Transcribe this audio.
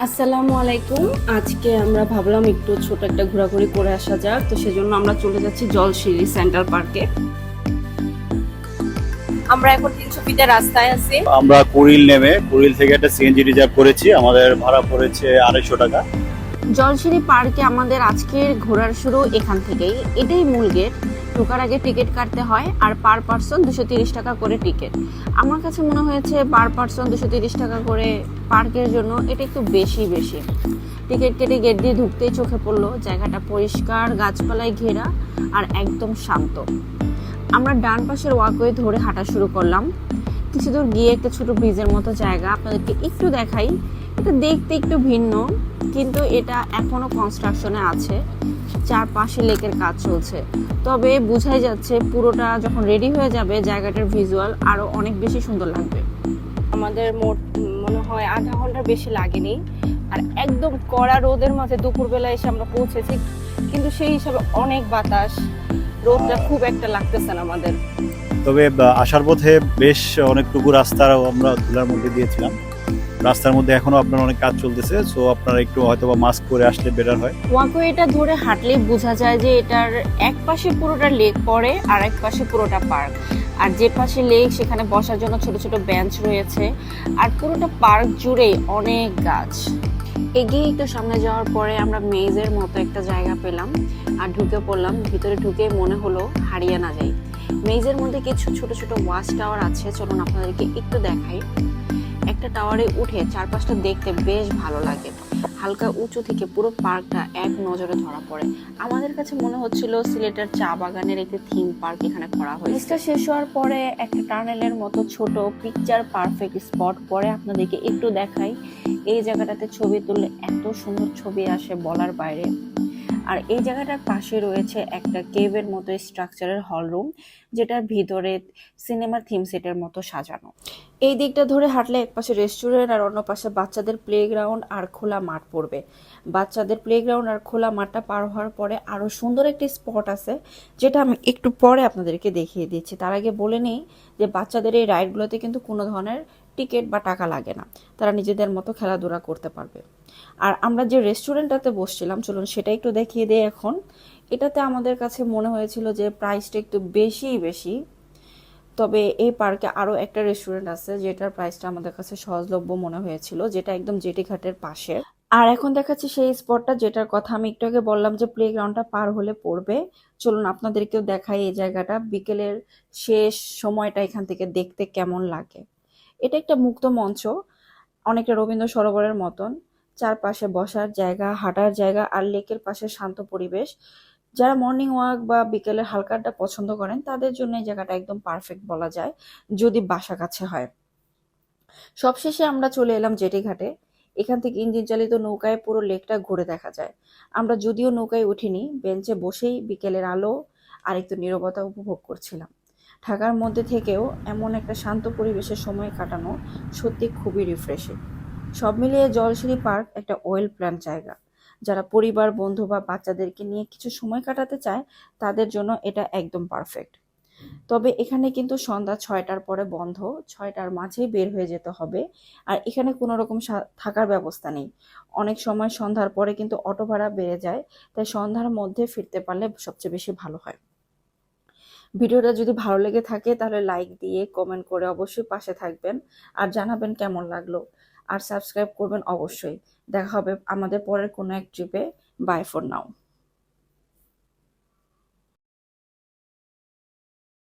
আসসালামু আলাইকুম। আজকে আমরা ভাবলাম একটু ছোট একটা ঘোরাঘুরি করে আসা যাক, তো সেজন্য আমরা চলে যাচ্ছি জলশিরি সেন্ট্রাল পার্কে। আমরা এখন 300 ফিটের রাস্তায় আছি। আমরা কুড়িল নেমে কুড়িল থেকে একটা সিএনজি রিজার্ভ করেছি। আমাদের ভাড়া পড়েছে 250 টাকা। জলশিরি পার্কে আমাদের আজকের ঘোরার শুরু এখান থেকেই। এটাই মূল গেট। ঢোকার আগে টিকিট কাটতে হয়, আর পার পার্সন 230 টাকা করে টিকিট। আমার কাছে মনে হয়েছে পার পার্সন 230 টাকা করে পার্কের জন্য এটা একটু বেশি বেশি। টিকিট কেটে গেট দিয়ে ঢুকতেই চোখে পড়লো জায়গাটা পরিষ্কার, গাছপালায় ঘেরা আর একদম শান্ত। আমরা ডান পাশের ওয়াকওয়ে ধরে হাঁটা শুরু করলাম। কিছু দূর গিয়ে একটা ছোট ব্রিজের মতো জায়গা আপনাদেরকে একটু দেখাই। এটা দেখতে একটু ভিন্ন, কিন্তু এটা এখনো কনস্ট্রাকশনে আছে। চারপাশে লেকের কাজ চলছে, তবে বোঝাই যাচ্ছে পুরোটা যখন রেডি হয়ে যাবে জায়গাটার ভিজুয়াল আরো অনেক বেশি সুন্দর লাগবে। আমাদের মোট মনে হয় আধা ঘন্টার বেশি লাগেনি, আর একদম কড়া রোদের মাঝে দুপুরবেলা এসে আমরা পৌঁছেছি, কিন্তু সেই হিসাবে অনেক বাতাস, রোদটা খুব একটা লাগতেছে না আমাদের। তবে আসার পথে বেশ অনেকটুকু রাস্তা আমরা ধুলার মধ্যে দিয়েছিলাম। রাস্তার মধ্যে এখনো আপনার অনেক কাজ চলতেছে, সো আপনারা একটু হয়তো বা মাস্ক পরে আসলে বেটার হয়। ওয়াকওয়েটা ধরে হাঁটলেই বোঝা যায় যে এটার এক পাশে পুরোটা লেক পড়ে আর এক পাশে পুরোটা পার্ক। আর যে পাশে লেক সেখানে বসার জন্য ছোট ছোট বেঞ্চ রয়েছে, আর পুরোটা পার্ক জুড়েই অনেক গাছ। এগিয়ে একটু সামনে যাওয়ার পরে আমরা মেজের মতো একটা জায়গা পেলাম আর ঢুকে পড়লাম। ভিতরে ঢুকে মনে হলো হারিয়ে না যাই। মেজের মধ্যে কিছু ছোট ছোট ওয়াচ টাওয়ার আছে, চলুন আপনাদেরকে একটু দেখাই। একটা টাওয়ারে উঠে চারপাশটা দেখতে বেশ ভালো লাগে। হালকা উঁচু থেকে পুরো পার্কটা এক নজরে ধরা পড়ে। আমাদের কাছে মনে হচ্ছিল সিলেটের চা বাগানের একটি থিম পার্ক এখানে করা হয়েছে। এটা শেষ হওয়ার পরে একটা টানেলের মতো ছোট পিকচার পারফেক্ট স্পট পরে আপনাদেরকে একটু দেখাই। এই জায়গাটাতে ছবি তুললে এত সুন্দর ছবি আসে বলার বাইরে। আর এই জায়গাটার পাশে রয়েছে একটা কেভের মতো স্ট্রাকচারের হল রুম, যেটার ভিতরে সিনেমার থিম সেটের মতো সাজানো। এই দিকটা ধরে হাঁটলে এক পাশে রেস্টুরেন্ট আর অন্য পাশে বাচ্চাদের প্লেগ্রাউন্ড আর খোলা মাঠ পড়বে। বাচ্চাদের প্লেগ্রাউন্ড আর খোলা মাঠটা পার হওয়ার পরে আরো সুন্দর একটি স্পট আছে, যেটা আমি একটু পরে আপনাদেরকে দেখিয়ে দিচ্ছি। তার আগে বলে নেই যে বাচ্চাদের এই রাইডগুলোতে কিন্তু কোনো ধরনের টিকিট বা টাকা লাগে না, তারা নিজেদের মতো খেলাধুলা করতে পারবে। আর আমরা যে রেস্টুরেন্টটাতে বসছিলাম, চলুন সেটা একটু দেখিয়ে দিই এখন। এটাতে আমাদের কাছে মনে হয়েছিল যে প্রাইসটা একটু বেশি বেশি, তবে এই পার্কে আরও একটা রেস্টুরেন্ট আছে যেটার প্রাইসটা আমাদের কাছে সহজলভ্য মনে হয়েছিল, যেটা একদম জেটি ঘাটের পাশে। আর এখন দেখাচ্ছি সেই স্পটটা যেটার কথা আমি একটু আগে বললাম যে প্লেগ্রাউন্ডটা পার হলে পড়বে। চলুন আপনাদেরকেও দেখাই এই জায়গাটা বিকেলের শেষ সময়টা এখান থেকে দেখতে কেমন লাগে। এটা একটা মুক্ত মঞ্চ, অনেকটা রবীন্দ্র সরোবরের মতন। চারপাশে বসার জায়গা, হাঁটার জায়গা আর লেকের পাশে শান্ত পরিবেশ। যারা মর্নিং ওয়াক বা বিকেলের হালকা আড্ডা পছন্দ করেন তাদের জন্য এই জায়গাটা একদম পারফেক্ট বলা যায়, যদি বাসা কাছে হয়। সবশেষে আমরা চলে এলাম জেটি ঘাটে। এখান থেকে ইঞ্জিন চালিত নৌকায় পুরো লেকটা ঘুরে দেখা যায়। আমরা যদিও নৌকায় উঠিনি, বেঞ্চে বসেই বিকেলের আলো আর একটু নীরবতা উপভোগ করছিলাম। ঢাকার মধ্যে থেকেও এমন একটা শান্ত পরিবেশে সময় কাটানো সত্যি খুবই রিফ্রেশিং। সব মিলিয়ে জলশিরি পার্ক একটা ওয়েল প্ল্যান জায়গা। যারা পরিবার, বন্ধু বা বাচ্চাদেরকে নিয়ে কিছু সময় কাটাতে চায় তাদের জন্য এটা একদম পারফেক্ট। তবে এখানে কিন্তু সন্ধ্যা 6টার পরে বন্ধ, 6টার মাঝেই বের হয়ে যেতে হবে। আর এখানে কোনো রকম থাকার ব্যবস্থা নেই। অনেক সময় সন্ধ্যার পরে কিন্তু অটো ভাড়া বেড়ে যায়, তাই সন্ধ্যার মধ্যে ফিরতে পারলে সবচেয়ে বেশি ভালো হয়। ভিডিওটা যদি ভালো লেগে থাকে তাহলে লাইক দিয়ে কমেন্ট করে অবশ্যই পাশে থাকবেন আর জানাবেন কেমন লাগলো। আর সাবস্ক্রাইব করবেন অবশ্যই। দেখা হবে আমাদের পরের কোনো এক ট্রিপে। Bye for now.